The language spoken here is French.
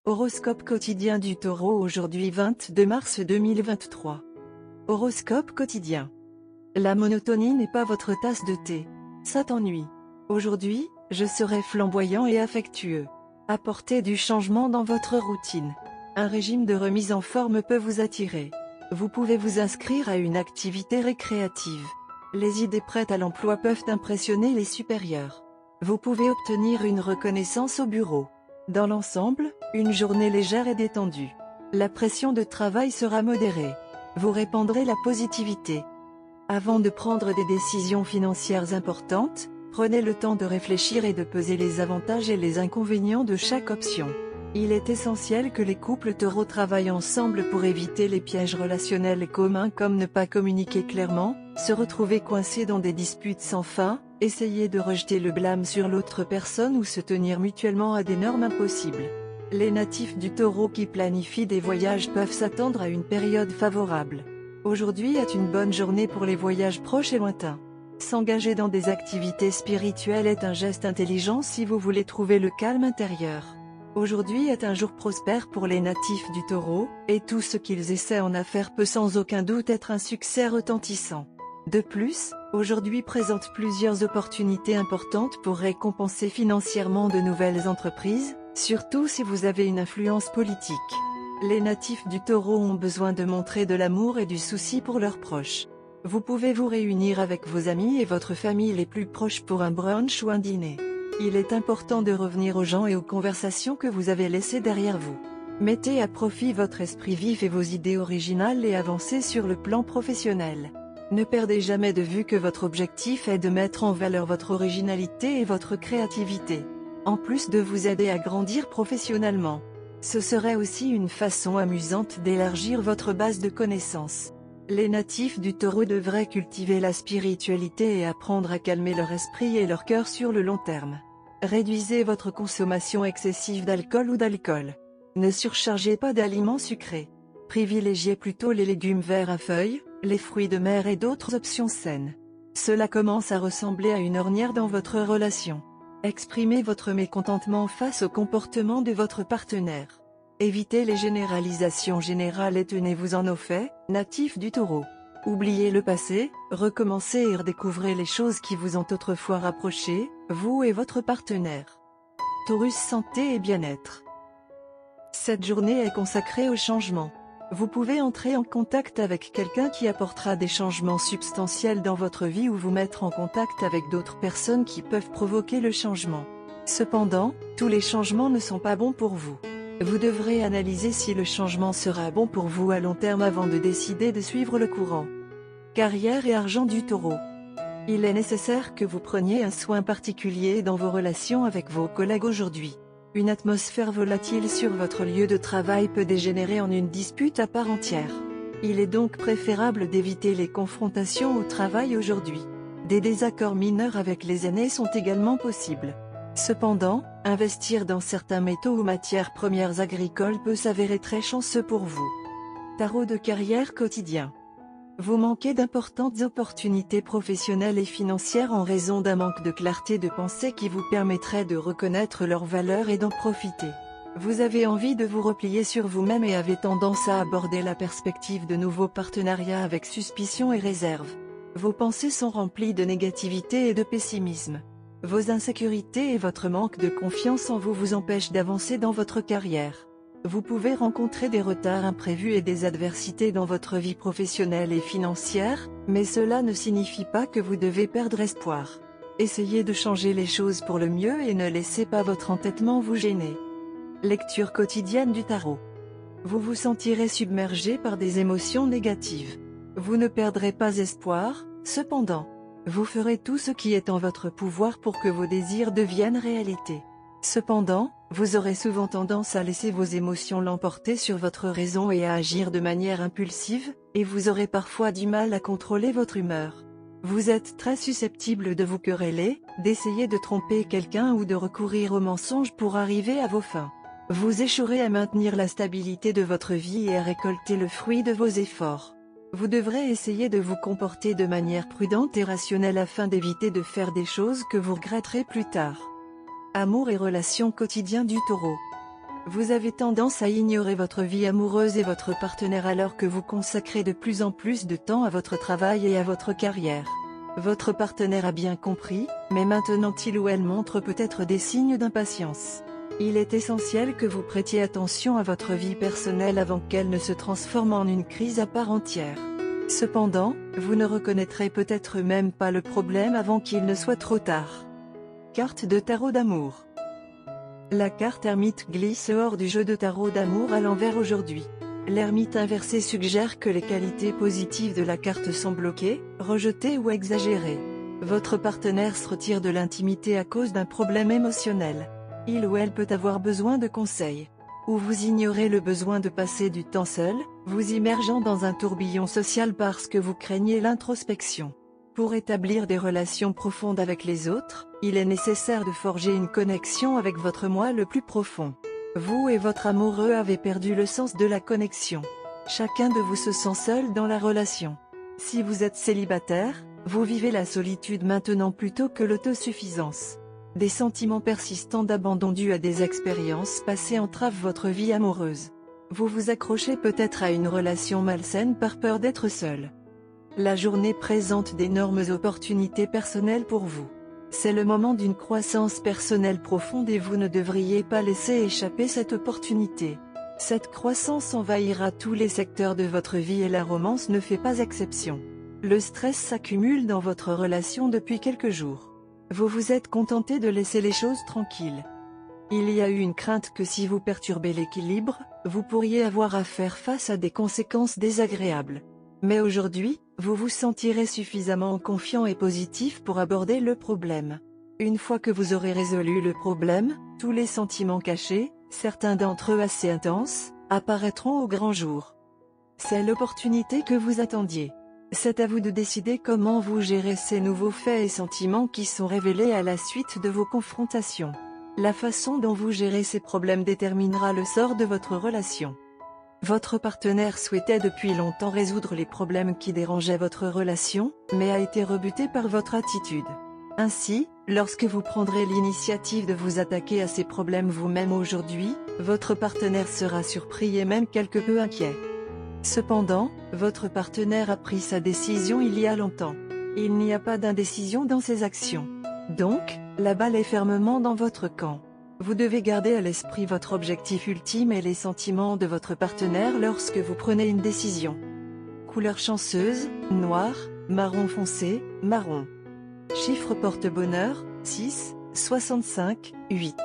Horoscope quotidien du Taureau aujourd'hui 22 mars 2023. Horoscope quotidien. La monotonie n'est pas votre tasse de thé. Ça t'ennuie. Aujourd'hui, je serai flamboyant et affectueux. Apportez du changement dans votre routine. Un régime de remise en forme peut vous attirer. Vous pouvez vous inscrire à une activité récréative. Les idées prêtes à l'emploi peuvent impressionner les supérieurs. Vous pouvez obtenir une reconnaissance au bureau. Dans l'ensemble, une journée légère et détendue. La pression de travail sera modérée. Vous répandrez la positivité. Avant de prendre des décisions financières importantes, prenez le temps de réfléchir et de peser les avantages et les inconvénients de chaque option. Il est essentiel que les couples taureaux travaillent ensemble pour éviter les pièges relationnels communs comme ne pas communiquer clairement, se retrouver coincé dans des disputes sans fin, essayer de rejeter le blâme sur l'autre personne ou se tenir mutuellement à des normes impossibles. Les natifs du Taureau qui planifient des voyages peuvent s'attendre à une période favorable. Aujourd'hui est une bonne journée pour les voyages proches et lointains. S'engager dans des activités spirituelles est un geste intelligent si vous voulez trouver le calme intérieur. Aujourd'hui est un jour prospère pour les natifs du Taureau, et tout ce qu'ils essaient en affaires peut sans aucun doute être un succès retentissant. De plus, aujourd'hui présente plusieurs opportunités importantes pour récompenser financièrement de nouvelles entreprises, surtout si vous avez une influence politique. Les natifs du Taureau ont besoin de montrer de l'amour et du souci pour leurs proches. Vous pouvez vous réunir avec vos amis et votre famille les plus proches pour un brunch ou un dîner. Il est important de revenir aux gens et aux conversations que vous avez laissées derrière vous. Mettez à profit votre esprit vif et vos idées originales et avancez sur le plan professionnel. Ne perdez jamais de vue que votre objectif est de mettre en valeur votre originalité et votre créativité. En plus de vous aider à grandir professionnellement. Ce serait aussi une façon amusante d'élargir votre base de connaissances. Les natifs du Taureau devraient cultiver la spiritualité et apprendre à calmer leur esprit et leur cœur sur le long terme. Réduisez votre consommation excessive d'alcool ou d'alcool. Ne surchargez pas d'aliments sucrés. Privilégiez plutôt les légumes verts à feuilles, les fruits de mer et d'autres options saines. Cela commence à ressembler à une ornière dans votre relation. Exprimez votre mécontentement face au comportement de votre partenaire. Évitez les généralisations générales et tenez-vous-en au fait, natifs du Taureau. Oubliez le passé, recommencez et redécouvrez les choses qui vous ont autrefois rapprochés, vous et votre partenaire. Taurus santé et bien-être. Cette journée est consacrée au changement. Vous pouvez entrer en contact avec quelqu'un qui apportera des changements substantiels dans votre vie ou vous mettre en contact avec d'autres personnes qui peuvent provoquer le changement. Cependant, tous les changements ne sont pas bons pour vous. Vous devrez analyser si le changement sera bon pour vous à long terme avant de décider de suivre le courant. Carrière et argent du Taureau. Il est nécessaire que vous preniez un soin particulier dans vos relations avec vos collègues aujourd'hui. Une atmosphère volatile sur votre lieu de travail peut dégénérer en une dispute à part entière. Il est donc préférable d'éviter les confrontations au travail aujourd'hui. Des désaccords mineurs avec les aînés sont également possibles. Cependant, investir dans certains métaux ou matières premières agricoles peut s'avérer très chanceux pour vous. Tarot de carrière quotidien. Vous manquez d'importantes opportunités professionnelles et financières en raison d'un manque de clarté de pensée qui vous permettrait de reconnaître leur valeur et d'en profiter. Vous avez envie de vous replier sur vous-même et avez tendance à aborder la perspective de nouveaux partenariats avec suspicion et réserve. Vos pensées sont remplies de négativité et de pessimisme. Vos insécurités et votre manque de confiance en vous vous empêchent d'avancer dans votre carrière. Vous pouvez rencontrer des retards imprévus et des adversités dans votre vie professionnelle et financière, mais cela ne signifie pas que vous devez perdre espoir. Essayez de changer les choses pour le mieux et ne laissez pas votre entêtement vous gêner. Lecture quotidienne du tarot. Vous vous sentirez submergé par des émotions négatives. Vous ne perdrez pas espoir, cependant. Vous ferez tout ce qui est en votre pouvoir pour que vos désirs deviennent réalité. Cependant, vous aurez souvent tendance à laisser vos émotions l'emporter sur votre raison et à agir de manière impulsive, et vous aurez parfois du mal à contrôler votre humeur. Vous êtes très susceptible de vous quereller, d'essayer de tromper quelqu'un ou de recourir au mensonge pour arriver à vos fins. Vous échouerez à maintenir la stabilité de votre vie et à récolter le fruit de vos efforts. Vous devrez essayer de vous comporter de manière prudente et rationnelle afin d'éviter de faire des choses que vous regretterez plus tard. Amour et relations quotidiens du Taureau. Vous avez tendance à ignorer votre vie amoureuse et votre partenaire alors que vous consacrez de plus en plus de temps à votre travail et à votre carrière. Votre partenaire a bien compris, mais maintenant il ou elle montre peut-être des signes d'impatience. Il est essentiel que vous prêtiez attention à votre vie personnelle avant qu'elle ne se transforme en une crise à part entière. Cependant, vous ne reconnaîtrez peut-être même pas le problème avant qu'il ne soit trop tard. Carte de tarot d'amour. La carte ermite glisse hors du jeu de tarot d'amour à l'envers aujourd'hui. L'ermite inversé suggère que les qualités positives de la carte sont bloquées, rejetées ou exagérées. Votre partenaire se retire de l'intimité à cause d'un problème émotionnel. Il ou elle peut avoir besoin de conseils. Ou vous ignorez le besoin de passer du temps seul, vous immergeant dans un tourbillon social parce que vous craignez l'introspection. Pour établir des relations profondes avec les autres, il est nécessaire de forger une connexion avec votre moi le plus profond. Vous et votre amoureux avez perdu le sens de la connexion. Chacun de vous se sent seul dans la relation. Si vous êtes célibataire, vous vivez la solitude maintenant plutôt que l'autosuffisance. Des sentiments persistants d'abandon dus à des expériences passées entravent votre vie amoureuse. Vous vous accrochez peut-être à une relation malsaine par peur d'être seul. La journée présente d'énormes opportunités personnelles pour vous. C'est le moment d'une croissance personnelle profonde et vous ne devriez pas laisser échapper cette opportunité. Cette croissance envahira tous les secteurs de votre vie et la romance ne fait pas exception. Le stress s'accumule dans votre relation depuis quelques jours. Vous vous êtes contenté de laisser les choses tranquilles. Il y a eu une crainte que si vous perturbez l'équilibre, vous pourriez avoir à faire face à des conséquences désagréables. Mais aujourd'hui, vous vous sentirez suffisamment confiant et positif pour aborder le problème. Une fois que vous aurez résolu le problème, tous les sentiments cachés, certains d'entre eux assez intenses, apparaîtront au grand jour. C'est l'opportunité que vous attendiez. C'est à vous de décider comment vous gérez ces nouveaux faits et sentiments qui sont révélés à la suite de vos confrontations. La façon dont vous gérez ces problèmes déterminera le sort de votre relation. Votre partenaire souhaitait depuis longtemps résoudre les problèmes qui dérangeaient votre relation, mais a été rebuté par votre attitude. Ainsi, lorsque vous prendrez l'initiative de vous attaquer à ces problèmes vous-même aujourd'hui, votre partenaire sera surpris et même quelque peu inquiet. Cependant, votre partenaire a pris sa décision il y a longtemps. Il n'y a pas d'indécision dans ses actions. Donc, la balle est fermement dans votre camp. Vous devez garder à l'esprit votre objectif ultime et les sentiments de votre partenaire lorsque vous prenez une décision. Couleur chanceuse, noir, marron foncé, marron. Chiffre porte-bonheur, 6, 65, 8.